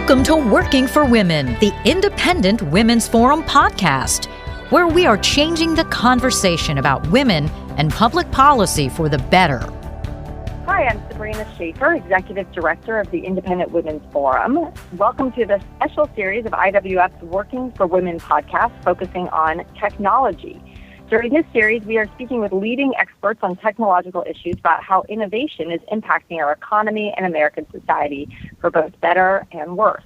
Welcome to Working for Women, the Independent Women's Forum podcast, where we are changing the conversation about women and public policy for the better. Hi, I'm Sabrina Schaefer, Executive Director of the Independent Women's Forum. Welcome to the special series of IWF's Working for Women podcast focusing on technology. During this series, we are speaking with leading experts on technological issues about how innovation is impacting our economy and American society for both better and worse.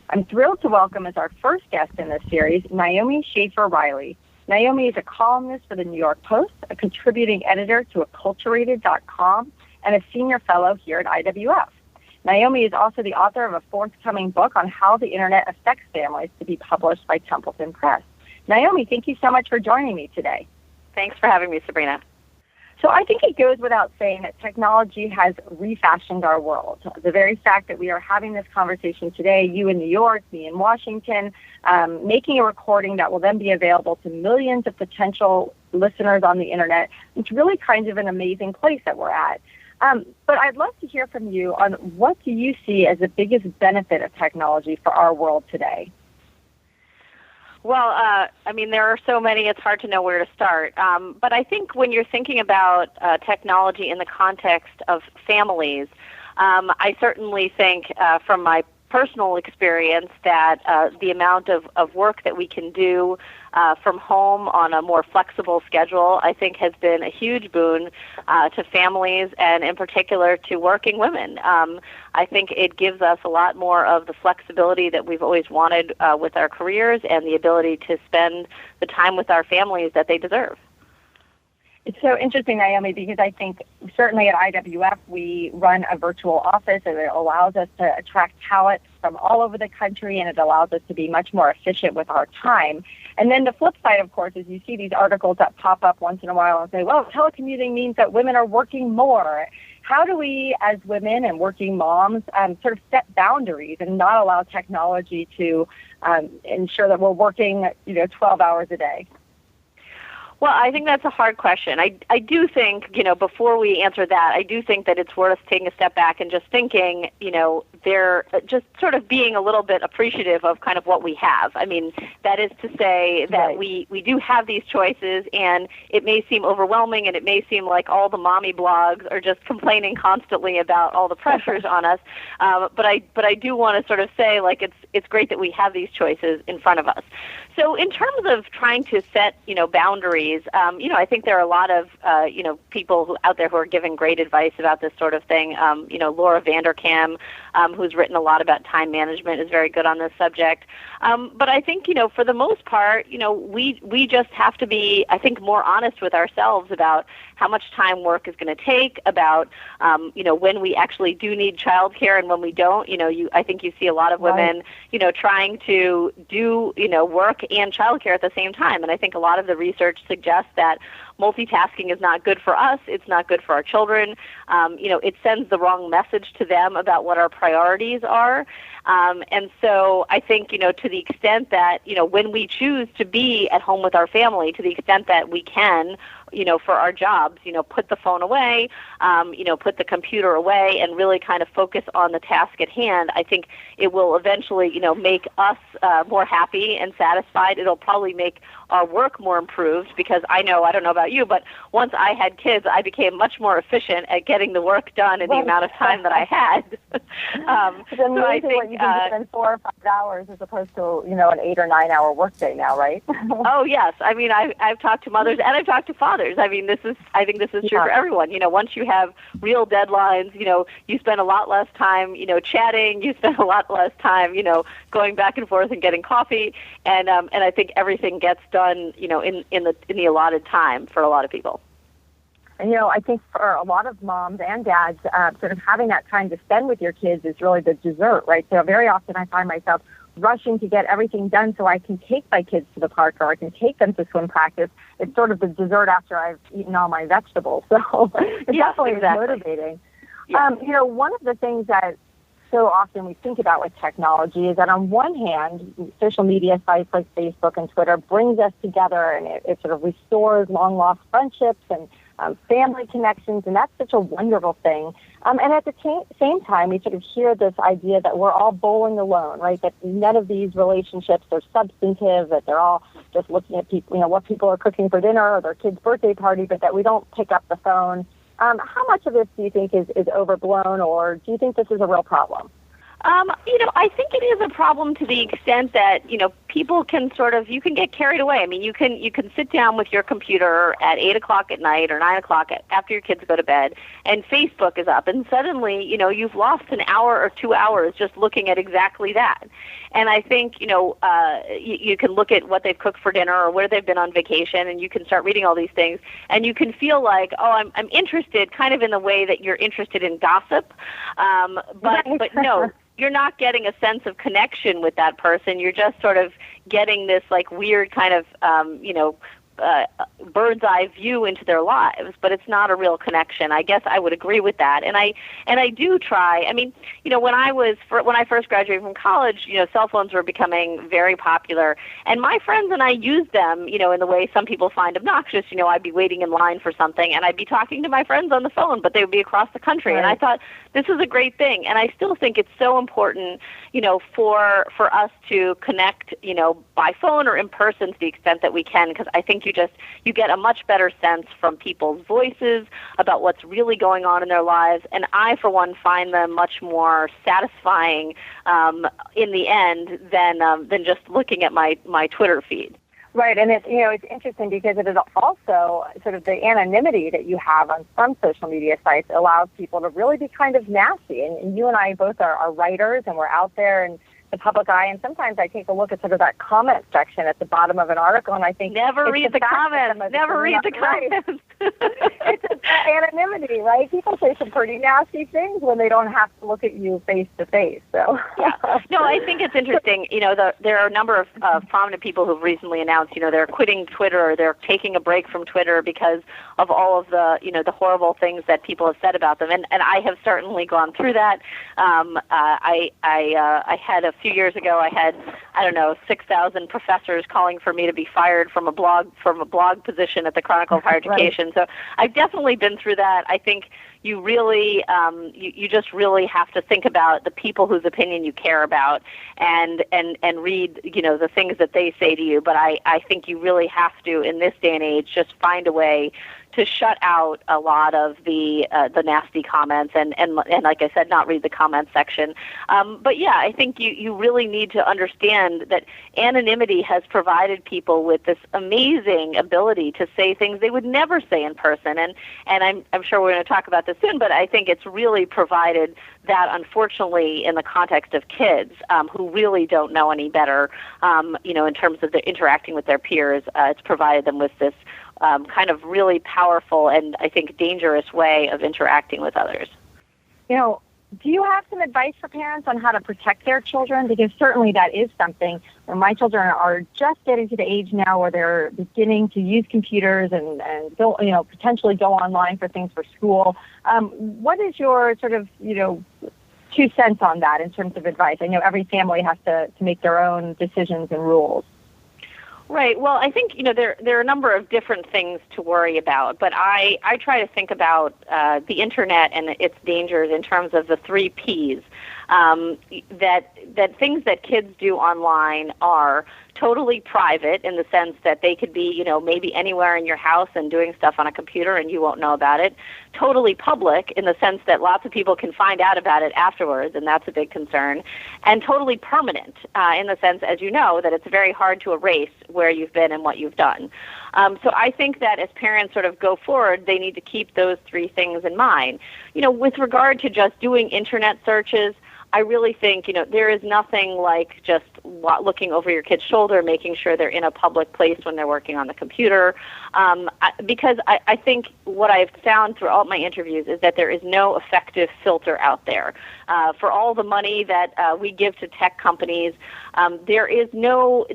I'm thrilled to welcome as our first guest in this series, Naomi Schaefer Riley. Naomi is a columnist for the New York Post, a contributing editor to Acculturated.com, and a senior fellow here at IWF. Naomi is also the author of a forthcoming book on how the internet affects families to be published by Templeton Press. Naomi, thank you so much for joining me today. Thanks for having me, Sabrina. So I think it goes without saying that technology has refashioned our world. The very fact that we are having this conversation today, you in New York, me in Washington, making a recording that will then be available to millions of potential listeners on the internet, it's really kind of an amazing place that we're at. But I'd love to hear from you on what do you see as the biggest benefit of technology for our world today? Well, there are so many, it's hard to know where to start. But I think when you're thinking about technology in the context of families, I certainly think from my personal experience that the amount of work that we can do from home on a more flexible schedule, I think has been a huge boon to families and in particular to working women. I think it gives us a lot more of the flexibility that we've always wanted with our careers and the ability to spend the time with our families that they deserve. It's so interesting, Naomi, because I think certainly at IWF we run a virtual office and it allows us to attract talent from all over the country and it allows us to be much more efficient with our time. And then the flip side, of course, is you see these articles that pop up once in a while and say, well, telecommuting means that women are working more. How do we, as women and working moms, sort of set boundaries and not allow technology to ensure that we're working, 12 hours a day? Well, I think that's a hard question. I do think, before we answer that, I do think that it's worth taking a step back and just thinking, they're just sort of being a little bit appreciative of kind of what we have. I mean, that is to say that right. we do have these choices, and it may seem overwhelming, and it may seem like all the mommy blogs are just complaining constantly about all the pressures on us. But I do want to sort of say, like, it's great that we have these choices in front of us. So in terms of trying to set, boundaries, I think there are a lot of, people out there who are giving great advice about this sort of thing. Laura Vanderkam, who's written a lot about time management, is very good on this subject. But I think, for the most part, we just have to be, I think, more honest with ourselves about how much time work is going to take, about, when we actually do need childcare and when we don't. I think you see a lot of women, trying to do, work and childcare at the same time. And I think a lot of the research suggests that multitasking is not good for us. It's not good for our children. It sends the wrong message to them about what our priorities are. And so I think, to the extent that, when we choose to be at home with our family, to the extent that we can, for our jobs, put the phone away, put the computer away and really kind of focus on the task at hand, I think it will eventually, make us more happy and satisfied. It'll probably make our work more improved because I don't know about you, but once I had kids, I became much more efficient at getting the work done in the amount of time that I had. It's amazing I think, what you can spend 4 or 5 hours as opposed to, an 8 or 9 hour workday now, right? Oh, yes. I mean, I've talked to mothers and I've talked to fathers. I think this is true for everyone. Once you have real deadlines, you spend a lot less time, chatting. You spend a lot less time, going back and forth and getting coffee. And I think everything gets done, in the allotted time for a lot of people. And, I think for a lot of moms and dads, sort of having that time to spend with your kids is really the dessert, right? So very often I find myself rushing to get everything done so I can take my kids to the park or I can take them to swim practice. It's sort of the dessert after I've eaten all my vegetables. So it definitely is motivating. Yeah. One of the things that so often we think about with technology is that on one hand, social media sites like Facebook and Twitter brings us together and it sort of restores long-lost friendships and family connections, and that's such a wonderful thing. And at the same time, we sort of hear this idea that we're all bowling alone, right? That none of these relationships are substantive, that they're all just looking at people, what people are cooking for dinner or their kid's birthday party, but that we don't pick up the phone. How much of this do you think is overblown, or do you think this is a real problem? I think it is a problem to the extent that, people can you can get carried away. I mean, you can sit down with your computer at 8 o'clock at night or 9 o'clock after your kids go to bed, and Facebook is up, and suddenly, you've lost an hour or 2 hours just looking at exactly that. And I think, you can look at what they've cooked for dinner or where they've been on vacation, and you can start reading all these things, and you can feel like, oh, I'm interested kind of in the way that you're interested in gossip, but no. You're not getting a sense of connection with that person. You're just sort of getting this weird kind of, bird's eye view into their lives, but it's not a real connection. I guess I would agree with that. And I do try. I mean, when I first graduated from college, cell phones were becoming very popular, and my friends and I used them, in the way some people find obnoxious. I'd be waiting in line for something, and I'd be talking to my friends on the phone, but they would be across the country. Right. And I thought, this is a great thing. And I still think it's so important, for us to connect, by phone or in person to the extent that we can, because I think you get a much better sense from people's voices about what's really going on in their lives. And I, for one, find them much more satisfying in the end than just looking at my Twitter feed. Right, and it's interesting because it is also sort of the anonymity that you have on some social media sites allows people to really be kind of nasty. And you and I both are writers, and we're out there in the public eye, and sometimes I take a look at sort of that comment section at the bottom of an article, and I think never read the comments. Never read the comments. It's anonymity, right? People say some pretty nasty things when they don't have to look at you face to face. So yeah, no, I think it's interesting. There are a number of prominent people who've recently announced, they're quitting Twitter or they're taking a break from Twitter because of all of the, the horrible things that people have said about them, and I have certainly gone through that. I had a few years ago, I had 6,000 professors calling for me to be fired from a blog position at the Chronicle of Higher Education. So I've definitely been through that. I think you really, you just really have to think about the people whose opinion you care about and read, the things that they say to you. But I think you really have to, in this day and age, just find a way to shut out a lot of the nasty comments and like I said, not read the comment section. But yeah, I think you really need to understand that anonymity has provided people with this amazing ability to say things they would never say in person. And I'm sure we're going to talk about this soon, but I think it's really provided that, unfortunately, in the context of kids who really don't know any better, in terms of interacting with their peers, it's provided them with this kind of really powerful and I think dangerous way of interacting with others. Do you have some advice for parents on how to protect their children? Because certainly that is something where my children are just getting to the age now where they're beginning to use computers and go, potentially go online for things for school. What is your sort of, 2 cents on that in terms of advice? I know every family has to make their own decisions and rules. Right. Well, I think, there are a number of different things to worry about, but I try to think about the Internet and its dangers in terms of the 3 Ps. That things that kids do online are totally private in the sense that they could be, maybe anywhere in your house and doing stuff on a computer and you won't know about it. Totally public in the sense that lots of people can find out about it afterwards, and that's a big concern. And totally permanent in the sense, as you know, that it's very hard to erase where you've been and what you've done. So I think that as parents sort of go forward, they need to keep those 3 things in mind. With regard to just doing Internet searches, I really think, there is nothing like just looking over your kid's shoulder, making sure they're in a public place when they're working on the computer. Because I think what I've found throughout my interviews is that there is no effective filter out there. For all the money that we give to tech companies, there is no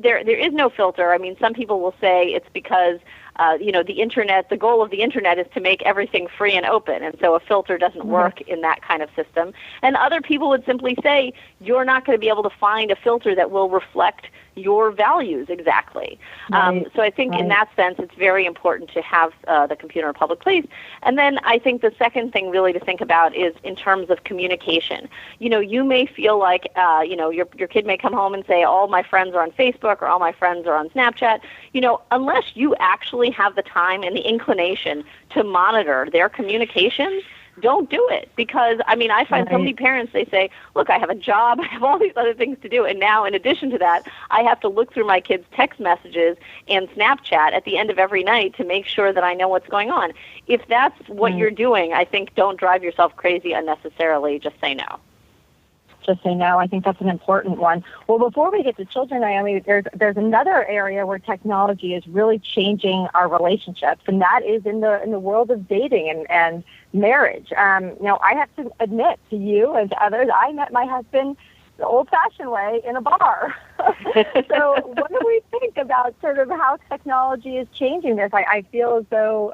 filter. I mean, some people will say it's because the Internet, the goal of the Internet is to make everything free and open, and so a filter doesn't work in that kind of system. And other people would simply simply say you're not going to be able to find a filter that will reflect your values exactly. Right. So I think in that sense, it's very important to have the computer in a public place. And then I think the second thing really to think about is in terms of communication. You may feel like, your kid may come home and say, all my friends are on Facebook or all my friends are on Snapchat. Unless you actually have the time and the inclination to monitor their communications, don't do it. Because, I find so many parents, they say, look, I have a job, I have all these other things to do, and now in addition to that, I have to look through my kids' text messages and Snapchat at the end of every night to make sure that I know what's going on. If that's what you're doing, I think don't drive yourself crazy unnecessarily, just say no. Just say no. I think that's an important one. Well, before we get to children, Naomi, there's another area where technology is really changing our relationships, and that is in the world of dating and marriage. I have to admit to you and to others, I met my husband the old-fashioned way in a bar. So what do we think about sort of how technology is changing this? I feel as though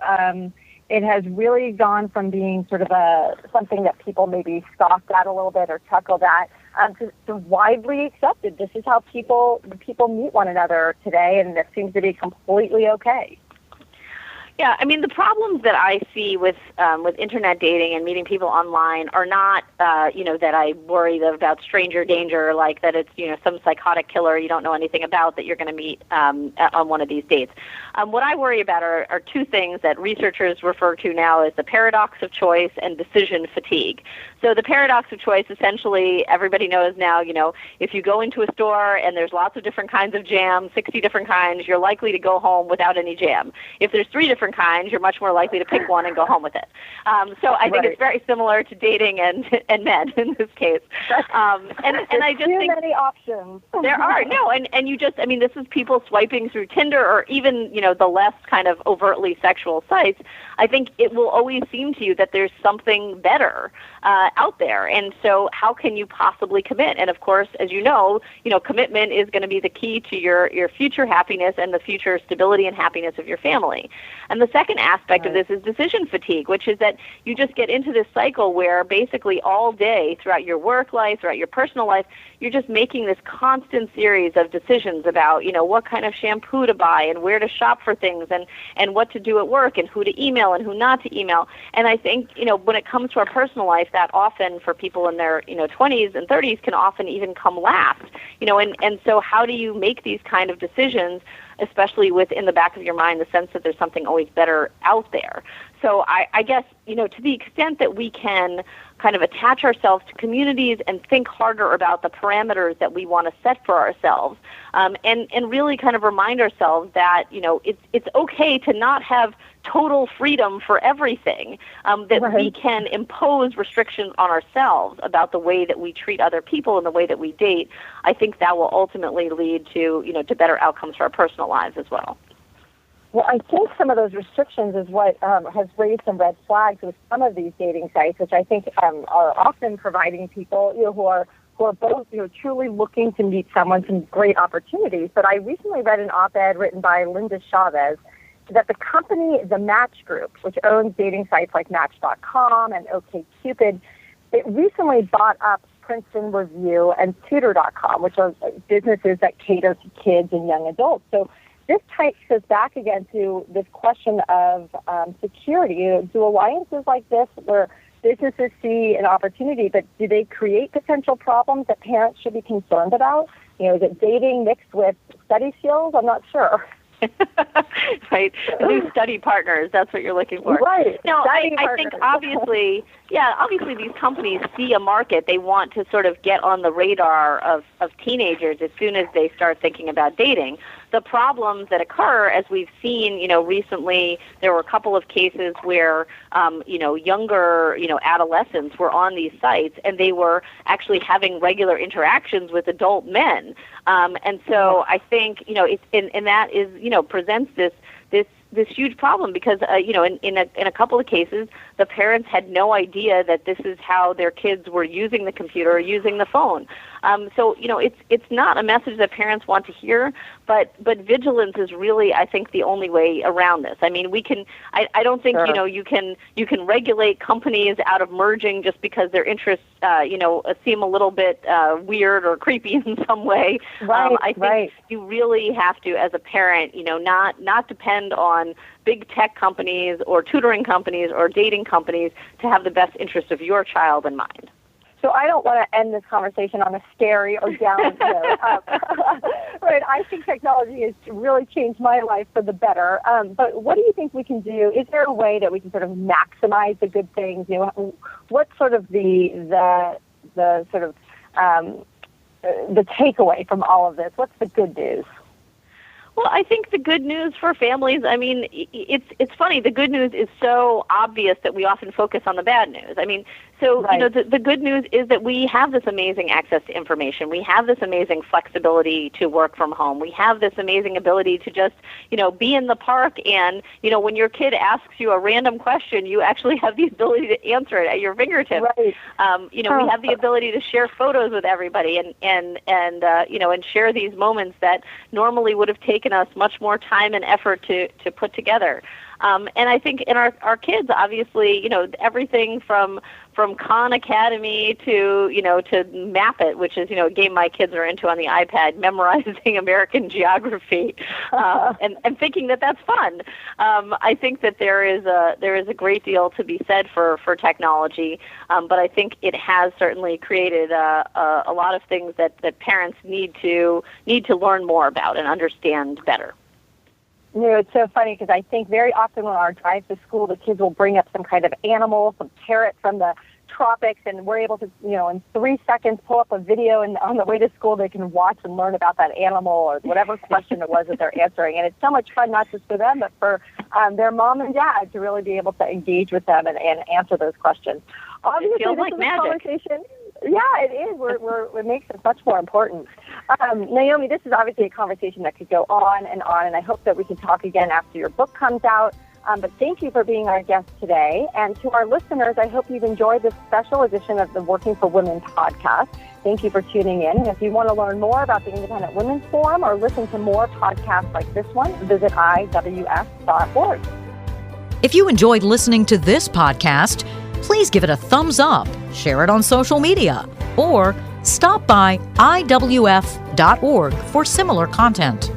it has really gone from being sort of something that people maybe scoffed at a little bit or chuckled at to widely accepted. This is how people meet one another today, and it seems to be completely okay. Yeah, the problems that I see with internet dating and meeting people online are not, that I worry about stranger danger, like that it's, some psychotic killer you don't know anything about that you're going to meet on one of these dates. What I worry about are two things that researchers refer to now as the paradox of choice and decision fatigue. So the paradox of choice, essentially, everybody knows now, if you go into a store and there's lots of different kinds of jam, 60 different kinds, you're likely to go home without any jam. If there's 3 different kinds, you're much more likely to pick one and go home with it. So I think it's very similar to dating and men in this case. And I just think too many options. There are and you just this is people swiping through Tinder or even the less kind of overtly sexual sites. I think it will always seem to you that there's something better out there, and so how can you possibly commit? And of course, as you know, commitment is going to be the key to your future happiness and the future stability and happiness of your family. And the second aspect of this is decision fatigue, which is that you just get into this cycle where basically all day throughout your work life, throughout your personal life, you're just making this constant series of decisions about, what kind of shampoo to buy and where to shop for things and what to do at work and who to email and who not to email. And I think, when it comes to our personal life, that often for people in their, 20s and 30s can often even come last, and so how do you make these kind of decisions, especially with in the back of your mind the sense that there's something always better out there? So I guess, to the extent that we can kind of attach ourselves to communities and think harder about the parameters that we want to set for ourselves, and really kind of remind ourselves that, it's okay to not have total freedom for everything, that we can impose restrictions on ourselves about the way that we treat other people and the way that we date. I think that will ultimately lead to, to better outcomes for our personal lives as well. Well, I think some of those restrictions is what has raised some red flags with some of these dating sites, which I think are often providing people, who are both, truly looking to meet someone some great opportunities. But I recently read an op-ed written by Linda Chavez that the company, the Match Group, which owns dating sites like Match.com and OkCupid, it recently bought up Princeton Review and Tutor.com, which are businesses that cater to kids and young adults. So this takes us back again to this question of security. Do alliances like this, where businesses see an opportunity, but do they create potential problems that parents should be concerned about? Is it dating mixed with study skills? I'm not sure. Right, new study partners. That's what you're looking for. Right. No, I think obviously these companies see a market. They want to sort of get on the radar of teenagers as soon as they start thinking about dating. The problems that occur, as we've seen, recently, there were a couple of cases where, younger, adolescents were on these sites and they were actually having regular interactions with adult men. And so I think, and that is, presents this huge problem because, in a couple of cases, the parents had no idea that this is how their kids were using the computer or using the phone. So it's not a message that parents want to hear, but vigilance is really, I think, the only way around this. I mean, I don't think Sure. you can regulate companies out of merging just because their interests seem a little bit weird or creepy in some way. I think you really have to, as a parent, not depend on big tech companies or tutoring companies or dating companies to have the best interest of your child in mind. So I don't want to end this conversation on a scary or down note. Right, I think technology has really changed my life for the better. But what do you think we can do? Is there a way that we can sort of maximize the good things? What's sort of the sort of the takeaway from all of this? What's the good news? Well, I think the good news for families, I mean, it's funny. The good news is so obvious that we often focus on the bad news. I mean, so, Right. the good news is that we have this amazing access to information. We have this amazing flexibility to work from home. We have this amazing ability to just, be in the park and, when your kid asks you a random question, you actually have the ability to answer it at your fingertips. Right. We have the ability to share photos with everybody and share these moments that normally would have taken us much more time and effort to put together. And I think in our kids, obviously, everything from Khan Academy to Map It, which is, a game my kids are into on the iPad, memorizing American geography, and thinking that that's fun. I think that there is a great deal to be said for technology, but I think it has certainly created a lot of things that parents need to learn more about and understand better. It's so funny because I think very often on our drive to school, the kids will bring up some kind of animal, some carrot from the tropics, and we're able to, in 3 seconds pull up a video, and on the way to school they can watch and learn about that animal or whatever question it was that they're answering. And it's so much fun, not just for them, but for their mom and dad to really be able to engage with them and answer those questions. Obviously, it feels this like is magic. A conversation. Yeah, it is. It makes it much more important. Naomi, this is obviously a conversation that could go on, and I hope that we can talk again after your book comes out. But thank you for being our guest today. And to our listeners, I hope you've enjoyed this special edition of the Working for Women podcast. Thank you for tuning in. And if you want to learn more about the Independent Women's Forum or listen to more podcasts like this one, visit IWF.org. If you enjoyed listening to this podcast, please give it a thumbs up, share it on social media, or stop by IWF.org for similar content.